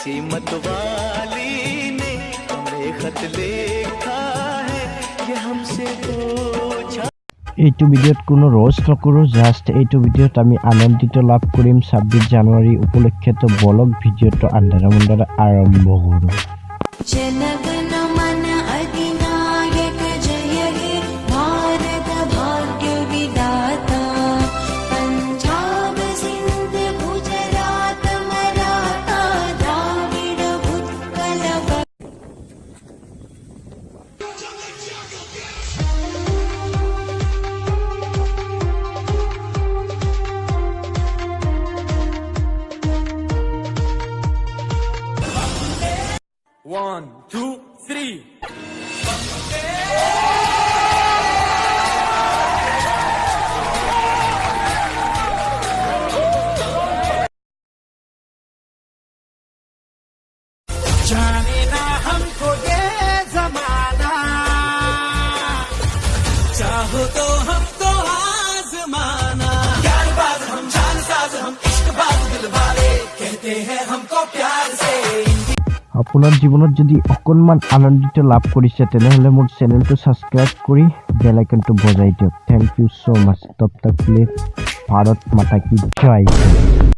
किसी मतवाली ने हमें खत लिखा है ये हमसे पूछा। এইটো ভিডিওত কোনো রোজ নকৰো, জাস্ট এইটো ভিডিওত আমি আনন্দিত লাভ কৰিম 26 জানুৱাৰী উপলক্ষে। তো বলক ভিডিওটো আন্ধাৰা মুন্দাৰা আৰম্ভ কৰো। One, two, three. जाने ना हमको ये जमाना, चाहो तो हमको आजमाना। प्यारबाज हम, जानसाज हम, इश्कबाज दिल वाले, कहते हैं हमको प्यार से। আপোনাৰ জীৱনত যদি অকণমান আনন্দিত লাভ কৰিছে তেনেহ'লে মোৰ চেনেলটো ছাবস্ক্ৰাইব কৰি বেল আইকনটো বজাই দিয়ক। থেংক ইউ ছ' মাছ। তব তক লে ভাৰত মাতা কি জয়।